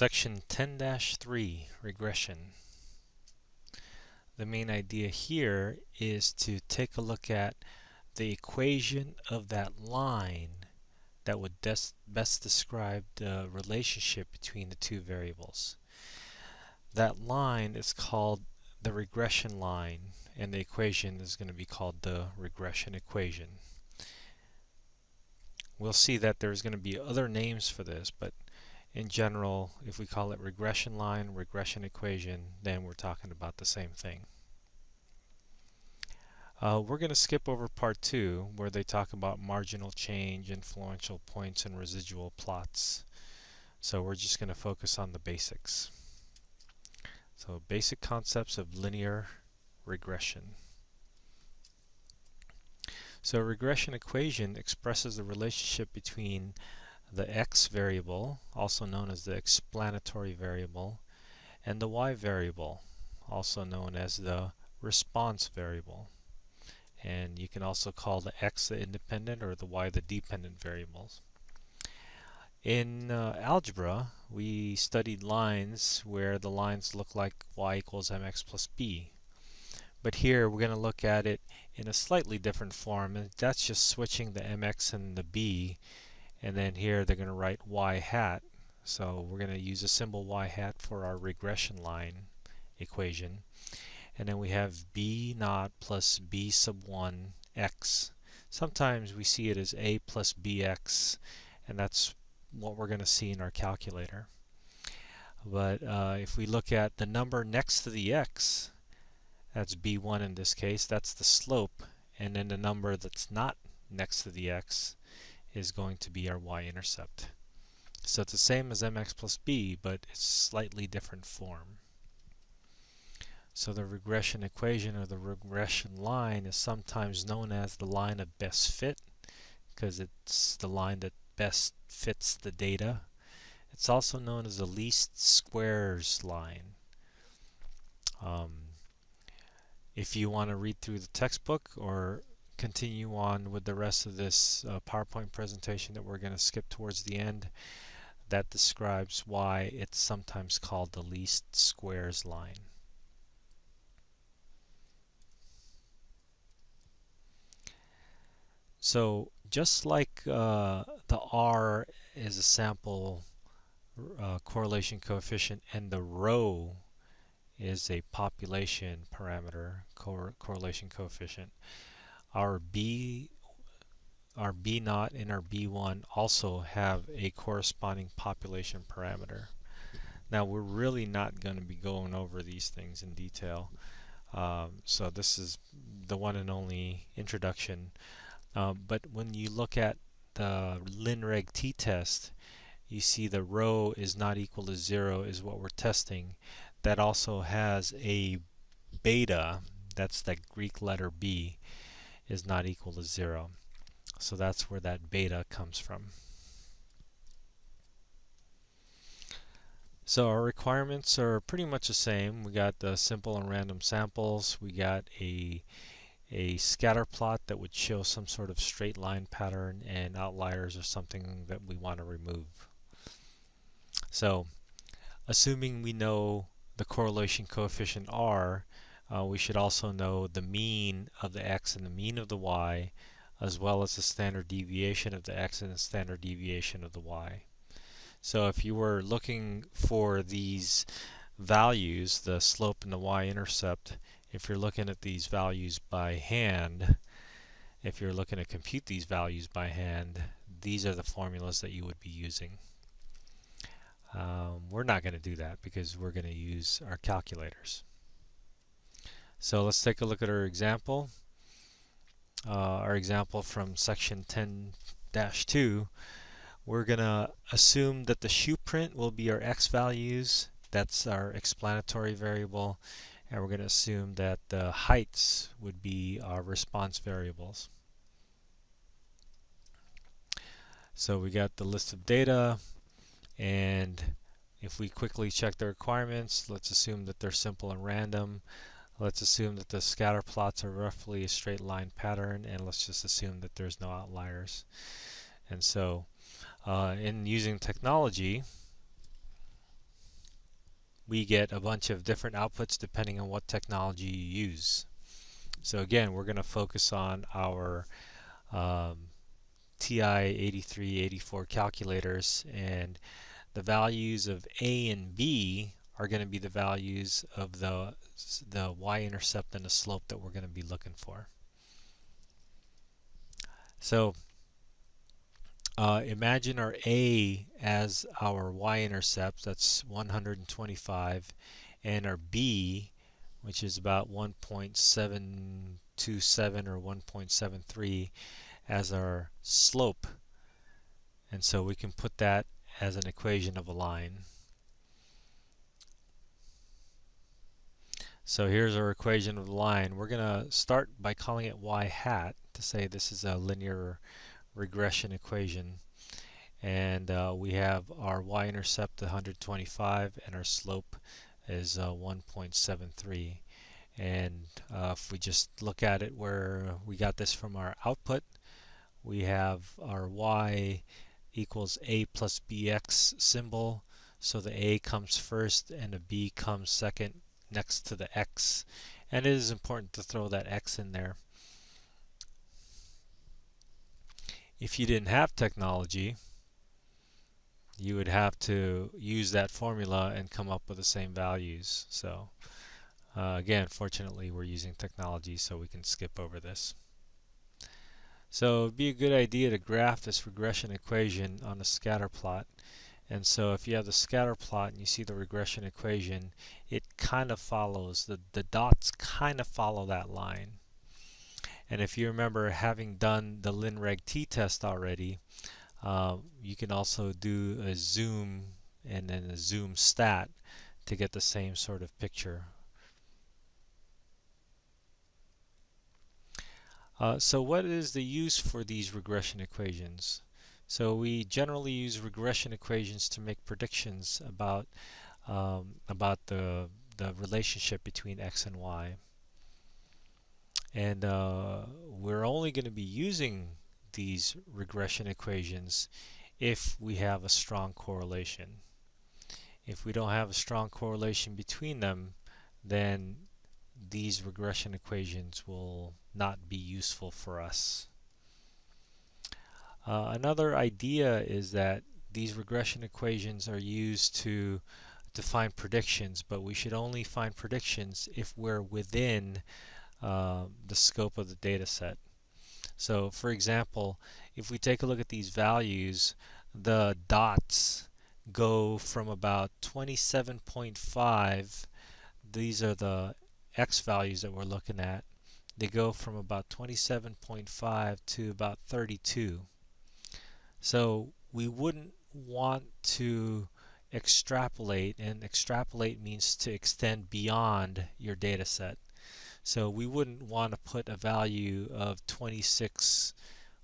Section 10-3, Regression. The main idea here is to take a look at the equation of that line that would best describe the relationship between the two variables. That line is called the regression line, and the equation is going to be called the regression equation. We'll see that there's going to be other names for this, but in general, if we call it regression line, regression equation, then we're talking about the same thing. We're going to skip over part 2, where they talk about marginal change, influential points, and residual plots. So we're just going to focus on the basics. So basic concepts of linear regression. So a regression equation expresses the relationship between the x variable, also known as the explanatory variable, and the y variable, also known as the response variable. And you can also call the x the independent or the y the dependent variables. In algebra, we studied lines where the lines look like y equals mx plus b. But here we're going to look at it in a slightly different form, and that's just switching the mx and the b. And then here they're going to write y hat. So we're going to use a symbol y hat for our regression line equation. And then we have b naught plus b sub 1 x. Sometimes we see it as a plus bx, and that's what we're going to see in our calculator. But if we look at the number next to the x, that's b1 in this case, that's the slope. And then the number that's not next to the x is going to be our y-intercept. So it's the same as mx plus b, but it's slightly different form. So the regression equation or the regression line is sometimes known as the line of best fit, because it's the line that best fits the data. It's also known as the least squares line. If you want to read through the textbook or continue on with the rest of this PowerPoint presentation that we're going to skip towards the end, that describes why it's sometimes called the least squares line. So just like the R is a sample correlation coefficient and the rho is a population parameter correlation coefficient, our B naught and our B1 also have a corresponding population parameter. Now we're really not going to be going over these things in detail, so this is the one and only introduction. But when you look at the linreg t-test, you see the rho is not equal to 0 is what we're testing. That also has a beta, that's the Greek letter B, is not equal to 0. So that's where that beta comes from. So our requirements are pretty much the same. We got the simple and random samples. We got a scatter plot that would show some sort of straight line pattern and outliers or something that we want to remove. So assuming we know the correlation coefficient R, we should also know the mean of the x and the mean of the y, as well as the standard deviation of the x and the standard deviation of the y. So if you were looking for these values, the slope and the y-intercept, if you're looking at these values by hand, if you're looking to compute these values by hand, these are the formulas that you would be using. We're not going to do that because we're going to use our calculators. So let's take a look at our example. Our example from section 10-2. We're going to assume that the shoe print will be our x values. That's our explanatory variable. And we're going to assume that the heights would be our response variables. So we got the list of data, and if we quickly check the requirements, let's assume that they're simple and random. Let's assume that the scatter plots are roughly a straight line pattern, and let's just assume that there's no outliers. And so in using technology, we get a bunch of different outputs depending on what technology you use. So again, we're going to focus on our TI 8384 calculators, and the values of A and B are going to be the values of the y-intercept and the slope that we're going to be looking for. So imagine our A as our y-intercept, that's 125, and our B, which is about 1.727 or 1.73, as our slope. And so we can put that as an equation of a line. So here's our equation of the line. We're going to start by calling it y hat to say this is a linear regression equation. And we have our y-intercept 125 and our slope is 1.73. And if we just look at it where we got this from our output, we have our y equals a plus bx symbol. So the a comes first and the b comes second next to the x. And it is important to throw that x in there. If you didn't have technology, you would have to use that formula and come up with the same values. So again, fortunately we're using technology, so we can skip over this. So it would be a good idea to graph this regression equation on a scatter plot. And so if you have the scatter plot and you see the regression equation, it kind of follows, the dots kind of follow that line. And if you remember having done the linreg t-test already, you can also do a zoom and then a zoom stat to get the same sort of picture. So what is the use for these regression equations? So we generally use regression equations to make predictions about the relationship between x and y. And we're only going to be using these regression equations if we have a strong correlation. If we don't have a strong correlation between them, then these regression equations will not be useful for us. Another idea is that these regression equations are used to find predictions, but we should only find predictions if we're within the scope of the data set. So for example, if we take a look at these values, the dots go from about 27.5, these are the x values that we're looking at, they go from about 27.5 to about 32. So we wouldn't want to extrapolate, and extrapolate means to extend beyond your data set. So we wouldn't want to put a value of 26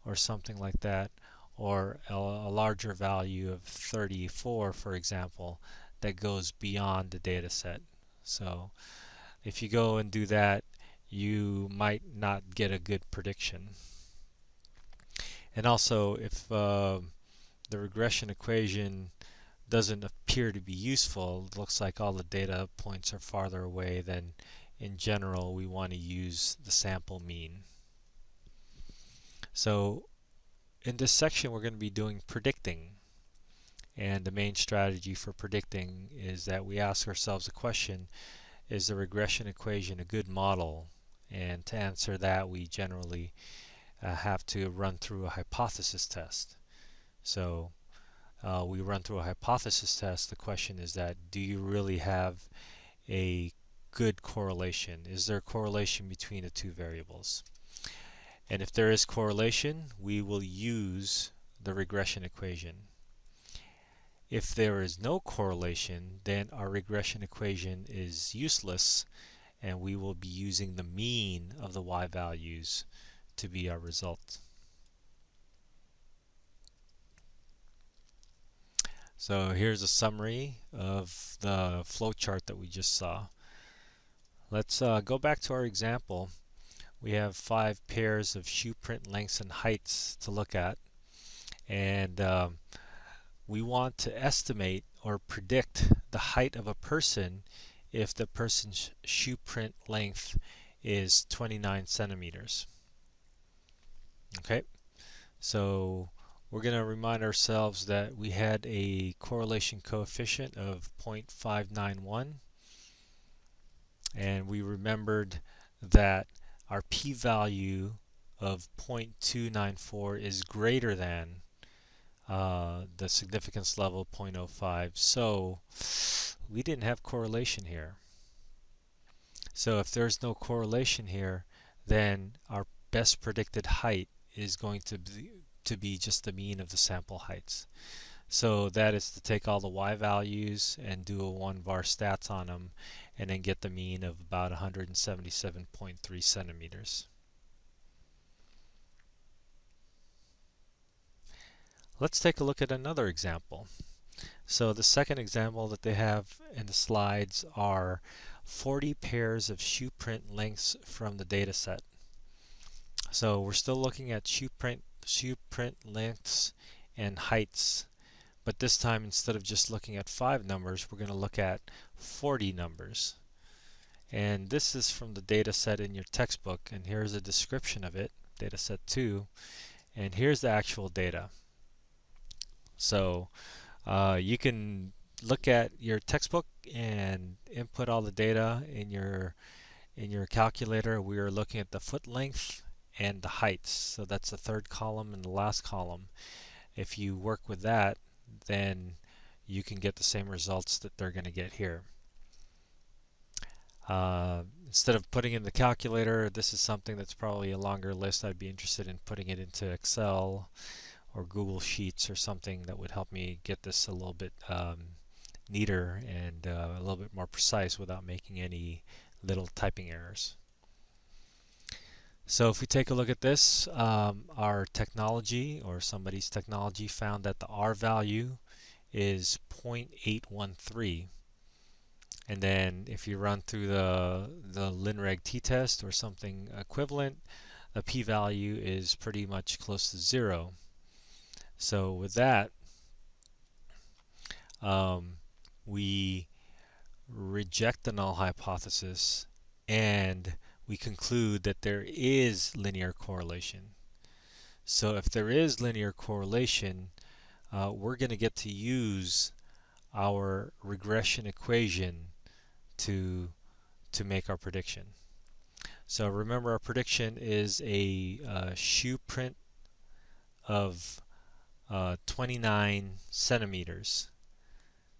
or something like that, or a larger value of 34, for example, that goes beyond the data set. So if you go and do that, you might not get a good prediction. And also, if the regression equation doesn't appear to be useful, it looks like all the data points are farther away, then in general we want to use the sample mean. So in this section we're going to be doing predicting, and the main strategy for predicting is that we ask ourselves a question: is the regression equation a good model? And to answer that, we generally have to run through a hypothesis test. So we run through a hypothesis test. The question is that, do you really have a good correlation? Is there a correlation between the two variables? And if there is correlation, we will use the regression equation. If there is no correlation, then our regression equation is useless, and we will be using the mean of the y values to be our result. So here's a summary of the flowchart that we just saw. Let's go back to our example. We have 5 pairs of shoe print lengths and heights to look at, and we want to estimate or predict the height of a person if the person's shoe print length is 29 centimeters. Okay, so we're going to remind ourselves that we had a correlation coefficient of 0.591, and we remembered that our p-value of 0.294 is greater than the significance level 0.05, so we didn't have correlation here. So if there's no correlation here, then our best predicted height is going to be just the mean of the sample heights. So that is to take all the y values and do a 1 var stats on them, and then get the mean of about 177.3 centimeters. Let's take a look at another example. So the second example that they have in the slides are 40 pairs of shoe print lengths from the data set. So we're still looking at shoe print lengths and heights, but this time instead of just looking at 5 numbers, we're going to look at 40 numbers. And this is from the data set in your textbook, and here's a description of it, data set 2, and here's the actual data. So you can look at your textbook and input all the data in your calculator. We are looking at the foot length and the heights, so that's the third column and the last column. If you work with that, then you can get the same results that they're going to get here. Instead of putting in the calculator, this is something that's probably a longer list. I'd be interested in putting it into Excel or Google Sheets or something that would help me get this a little bit neater and a little bit more precise without making any little typing errors. So if we take a look at this, our technology, or somebody's technology, found that the R value is 0.813. And then if you run through the LinReg t-test or something equivalent, the p-value is pretty much close to 0. So with that, we reject the null hypothesis and we conclude that there is linear correlation. So if there is linear correlation, we're going to get to use our regression equation to make our prediction. So remember, our prediction is a shoe print of 29 centimeters.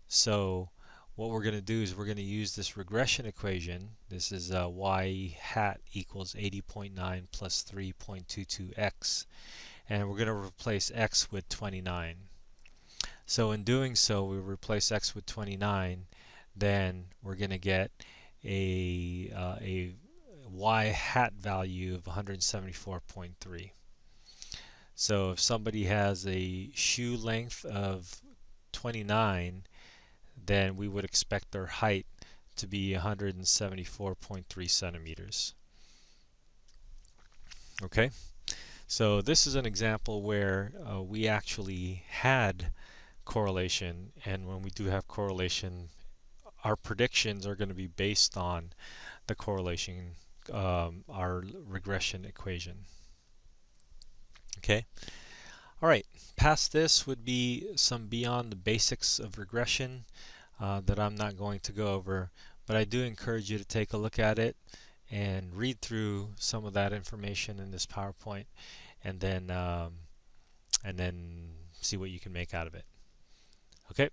So what we're going to do is we're going to use this regression equation. This is y hat equals 80.9 plus 3.22x, and we're going to replace x with 29. So in doing so, we replace x with 29, then we're going to get a y hat value of 174.3. So if somebody has a shoe length of 29, then we would expect their height to be 174.3 centimeters. Okay, so this is an example where we actually had correlation, and when we do have correlation, our predictions are going to be based on the correlation, our regression equation. Okay. All right. Past this would be some beyond the basics of regression that I'm not going to go over, but I do encourage you to take a look at it and read through some of that information in this PowerPoint, and then see what you can make out of it. Okay.